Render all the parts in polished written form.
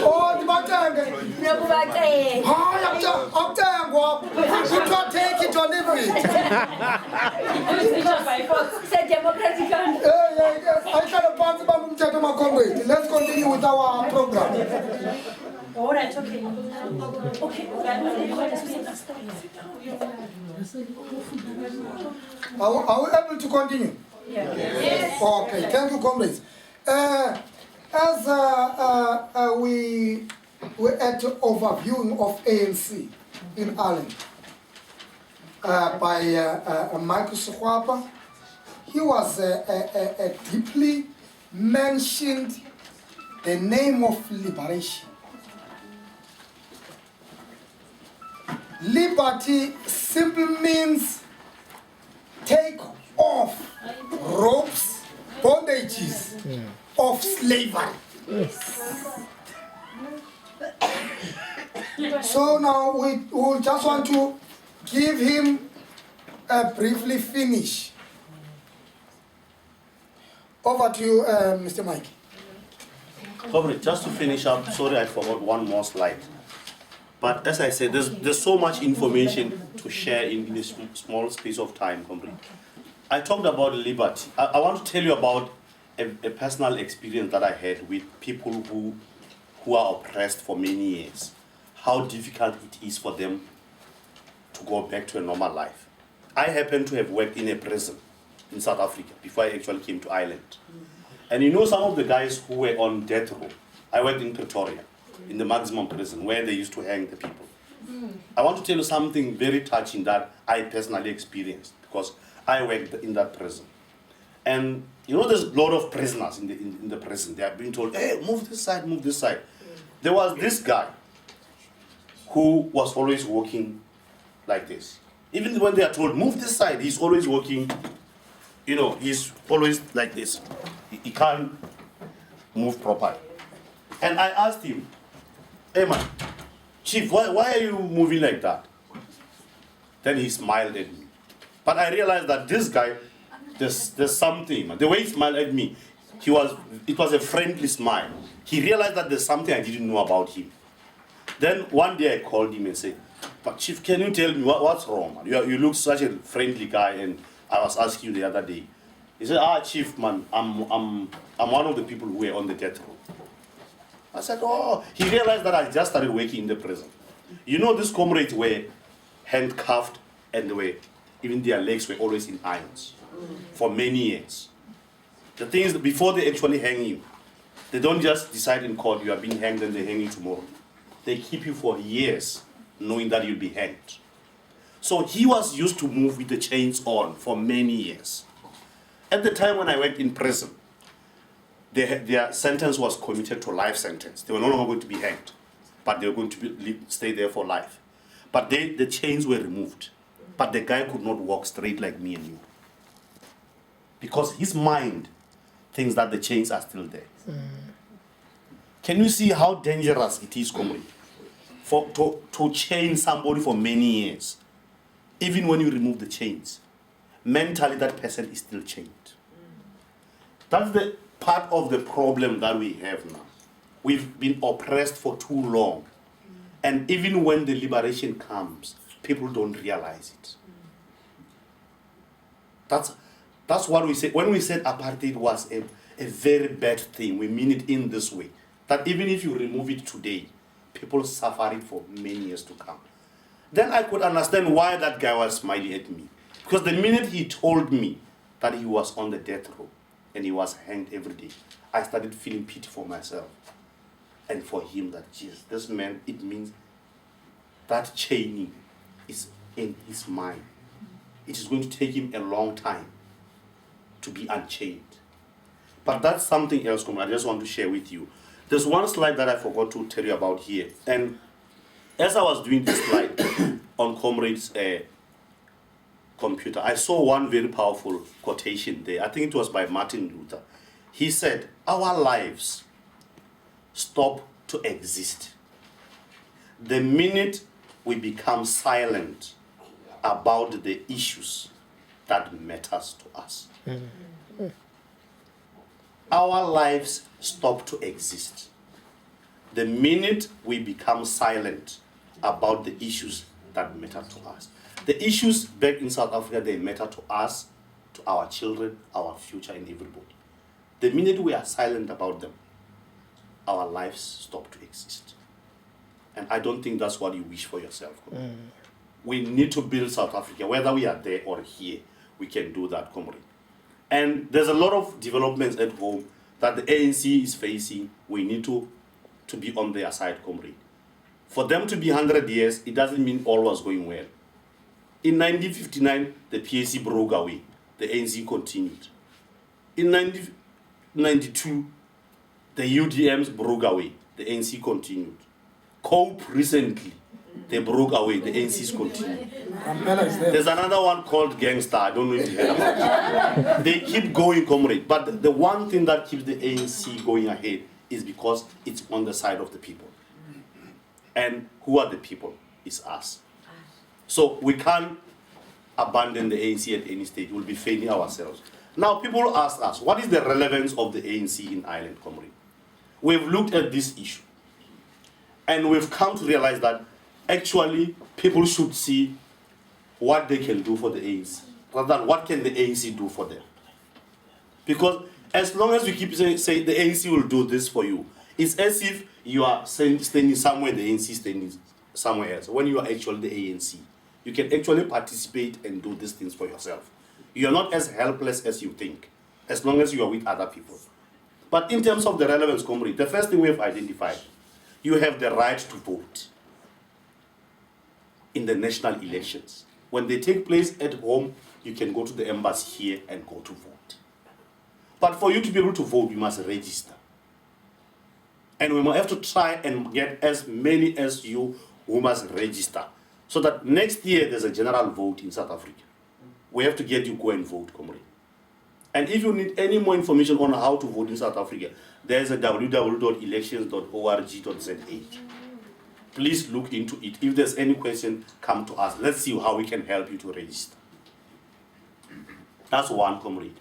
Oh, the Batanga. Oh, you can't take it or leave it. I can't pass my comrade. Let's continue with our program. All right, okay. Are we able to continue? Yes. Okay, thank you, comrades. As we were at overviewing of ANC in Ireland by Michael Sukwapa, he was deeply mentioned the name of liberation. Liberty simply means take off ropes, bondages of slavery. So now we will just want to give him a briefly finish. Over to you, Mr. Mike. Comrade, just to finish up, sorry I forgot one more slide. But as I said, there's so much information to share in this small space of time, comrade. I talked about liberty. I want to tell you about a personal experience that I had with people who are oppressed for many years. How difficult it is for them to go back to a normal life. I happen to have worked in a prison in South Africa before I actually came to Ireland. And you know some of the guys who were on death row. I worked in Pretoria, in the maximum prison, where they used to hang the people. I want to tell you something very touching that I personally experienced because I worked in that prison. And you know there's a lot of prisoners in the prison. They are being told, hey, move this side, move this side. There was this guy who was always walking like this. Even when they are told, move this side, he's always walking, you know, he's always like this. He can't move properly. And I asked him, hey man, Chief, why are you moving like that? Then he smiled at me. But I realized that this guy, there's something. The way he smiled at me, it was a friendly smile. He realized that there's something I didn't know about him. Then one day I called him and said, but Chief, can you tell me what's wrong? Man? You look such a friendly guy, and I was asking you the other day. He said, Chief, man, I'm one of the people who were on the death row. I said, oh, he realized that I just started working in the prison. You know, these comrades were handcuffed and even their legs were always in irons for many years. The thing is, before they actually hang you, they don't just decide in court you are being hanged and they hang you tomorrow. They keep you for years knowing that you'll be hanged. So he was used to move with the chains on for many years. At the time when I worked in prison, their sentence was commuted to life sentence. They were no longer going to be hanged, but they were going to stay there for life. But the chains were removed. But the guy could not walk straight like me and you. Because his mind thinks that the chains are still there. Can you see how dangerous it is, comrade? To chain somebody for many years, even when you remove the chains, mentally that person is still chained. That's the part of the problem that we have now. We've been oppressed for too long. And even when the liberation comes, people don't realize it. That's what we say. When we said apartheid was a very bad thing, we mean it in this way. That even if you remove it today, people suffer it for many years to come. Then I could understand why that guy was smiling at me. Because the minute he told me that he was on the death row and he was hanged every day, I started feeling pity for myself and for him that, Jesus, this man, it means that chaining is in his mind. It is going to take him a long time to be unchained. But that's something else, I just want to share with you. There's one slide that I forgot to tell you about here. And as I was doing this slide on Comrade's computer, I saw one very powerful quotation there. I think it was by Martin Luther. He said, our lives stop to exist the minute we become silent about the issues that matters to us. our lives stop to exist the minute we become silent about the issues that matter to us. The issues back in South Africa, they matter to us, to our children, our future, and everybody. The minute we are silent about them, our lives stop to exist. And I don't think that's what you wish for yourself. We need to build South Africa, whether we are there or here, we can do that, comrade. And there's a lot of developments at home that the ANC is facing. We need to be on their side, comrade. For them to be 100 years, it doesn't mean all was going well. In 1959, the PAC broke away. The ANC continued. In 1992, the UDMs broke away. The ANC continued. COPE recently, they broke away. The ANCs continued. There's another one called Gangster. I don't know if you heard about it. They keep going, comrade. But the one thing that keeps the ANC going ahead is because it's on the side of the people. And who are the people? It's us. So we can't abandon the ANC at any stage. We'll be failing ourselves. Now, people ask us, what is the relevance of the ANC in Ireland, comrade? We've looked at this issue. And we've come to realize that actually people should see what they can do for the ANC, rather than what can the ANC do for them. Because as long as we keep saying the ANC will do this for you, it's as if you are standing somewhere, the ANC standing somewhere else, when you are actually the ANC. You can actually participate and do these things for yourself. You are not as helpless as you think, as long as you are with other people. But in terms of the relevance, comrade, the first thing we have identified, you have the right to vote in the national elections. When they take place at home, you can go to the embassy here and go to vote. But for you to be able to vote, you must register. And we must have to try and get as many as you who must register, so that next year there's a general vote in South Africa. We have to get you go and vote, comrade. And if you need any more information on how to vote in South Africa, there's a www.elections.org.za. Please look into it. If there's any question, come to us. Let's see how we can help you to register. That's one, comrade.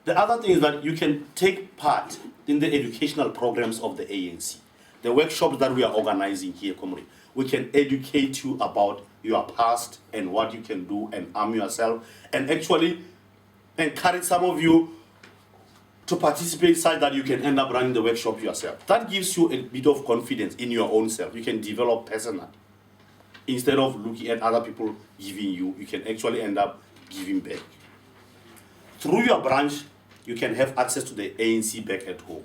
The other thing is that you can take part in the educational programs of the ANC. The workshops that we are organizing here, comrade. We can educate you about your past and what you can do and arm yourself, and actually encourage some of you to participate such that you can end up running the workshop yourself. That gives you a bit of confidence in your own self. You can develop personally. Instead of looking at other people giving you, you can actually end up giving back. Through your branch, you can have access to the ANC back at home.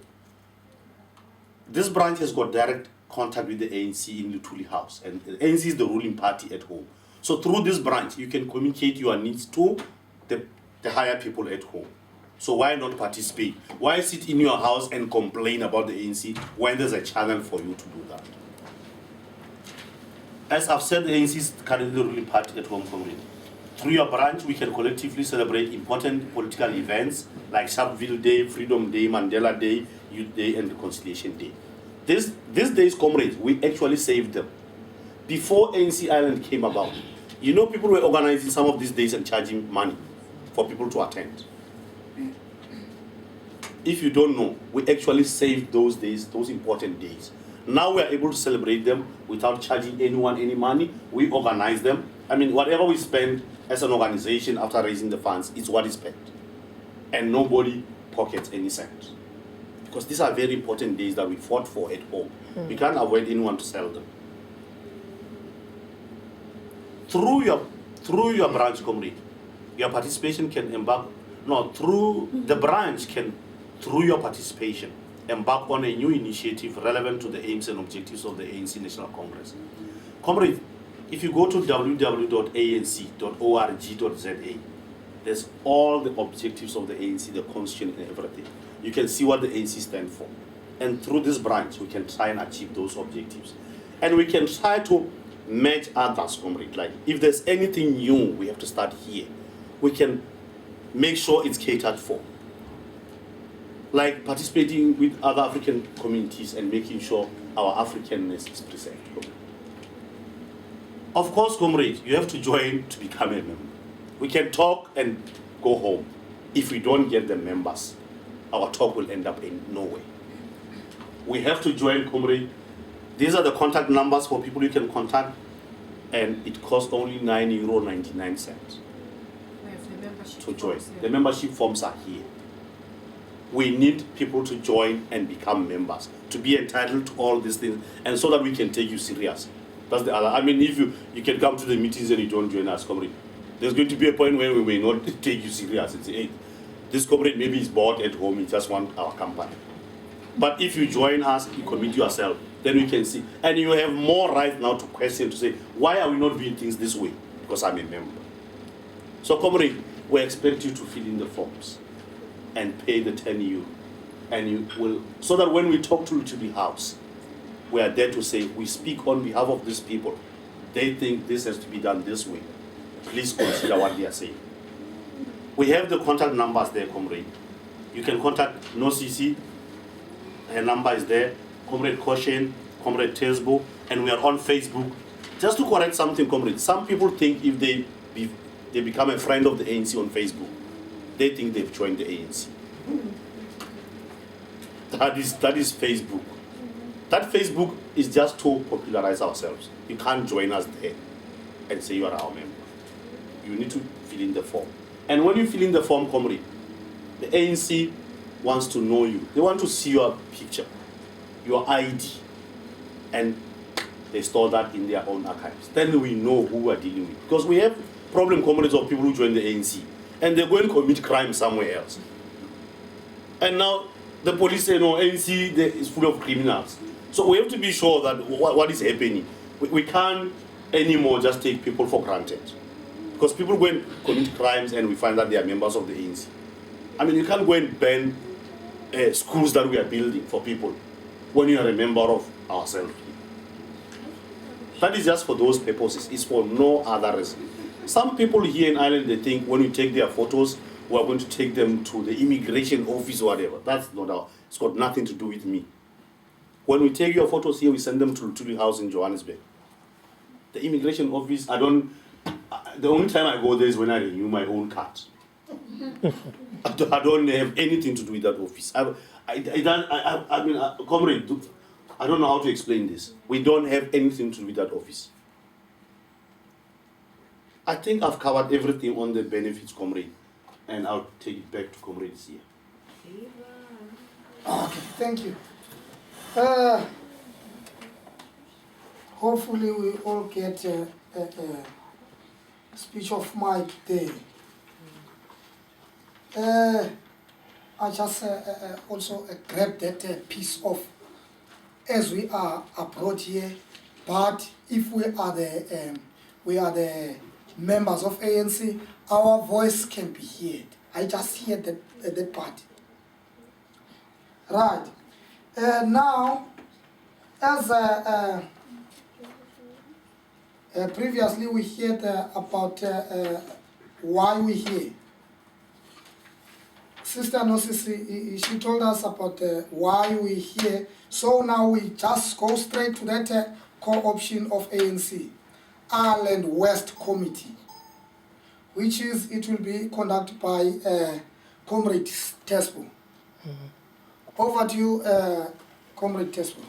This branch has got direct contact with the ANC in Lutuli House, and the ANC is the ruling party at home. So through this branch, you can communicate your needs to the higher people at home. So why not participate? Why sit in your house and complain about the ANC when there's a channel for you to do that? As I've said, the ANC is currently the ruling party at home, comrade. Through your branch, we can collectively celebrate important political events like Sharpeville Day, Freedom Day, Mandela Day, Youth Day, and Reconciliation Day. These days, comrades, we actually saved them. Before ANC Ireland came about, you know, people were organizing some of these days and charging money for people to attend. If you don't know, we actually saved those days, those important days. Now we are able to celebrate them without charging anyone any money. We organize them. I mean, whatever we spend as an organization after raising the funds is what is spent. And nobody pockets any cent. Because these are very important days that we fought for at home. We can't avoid anyone to sell them. Through your branch, comrade, your participation can through your participation, embark on a new initiative relevant to the aims and objectives of the ANC National Congress. Comrade, if you go to www.anc.org.za, there's all the objectives of the ANC, the constitution and everything. You can see what the ANC stands for. And through this branch, we can try and achieve those objectives. And we can try to match others, comrade. Like, if there's anything new, we have to start here. We can make sure it's catered for. Like participating with other African communities and making sure our Africanness is preserved. Of course, comrade, you have to join to become a member. We can talk and go home if we don't get the members. our talk will end up in nowhere. We have to join, comrade. These are the contact numbers for people you can contact, and it costs only €9.99 We have the membership to join. forms, yeah. The membership forms are here. We need people to join and become members, to be entitled to all these things, and so that we can take you serious. That's the other. I mean, if you can come to the meetings and you don't join us, comrade, there's going to be a point where we may not take you serious and say, hey, this comrade maybe is bored at home, he just wants our company. But if you join us, you commit yourself, then we can see. And you have more right now to question, to say, why are we not doing things this way? Because I'm a member. So, comrade, we expect you to fill in the forms and pay the €10. And you will, so that when we talk to the house, we are there to say, we speak on behalf of these people. They think this has to be done this way. Please consider what they are saying. We have the contact numbers there, comrade. You can contact NoCC. Her number is there. Comrade Caution, Comrade Tesbo, and we are on Facebook. Just to correct something, comrade, some people think if they become a friend of the ANC on Facebook, they think they've joined the ANC. That is Facebook. That Facebook is just to popularize ourselves. You can't join us there and say you are our member. You need to fill in the form. And when you fill in the form, comrade, the ANC wants to know you. They want to see your picture, your ID, and they store that in their own archives. Then we know who we are dealing with. Because we have problem comrades of people who join the ANC, and they go and commit crime somewhere else. And now the police say, no, ANC is full of criminals. So we have to be sure that what is happening. We can't anymore just take people for granted. Because people go and commit crimes and we find that they are members of the ANC. I mean, you can't go and ban schools that we are building for people when you are a member of ourselves. That is just for those purposes. It's for no other reason. Some people here in Ireland, they think when you take their photos, we are going to take them to the immigration office or whatever. That's not our, it's got nothing to do with me. When we take your photos here, we send them to the house in Johannesburg. The immigration office, the only time I go there is when I renew my own card. I don't have anything to do with that office. Comrade, I don't know how to explain this. We don't have anything to do with that office. I think I've covered everything on the benefits, comrade, and I'll take it back to comrades here. Okay, thank you. Hopefully we all get a speech of Mike there. I just also grab that piece of, as we are abroad here, but if we are the members of ANC, our voice can be heard. I just hear that part. Right. Now, as previously we heard about why we here. Sister Nosisi, she told us about why we here. So now we just go straight to that co-option of ANC, Ireland West Committee, which is, it will be conducted by Comrade Tesbo. Over to you, Comrade Tesbo.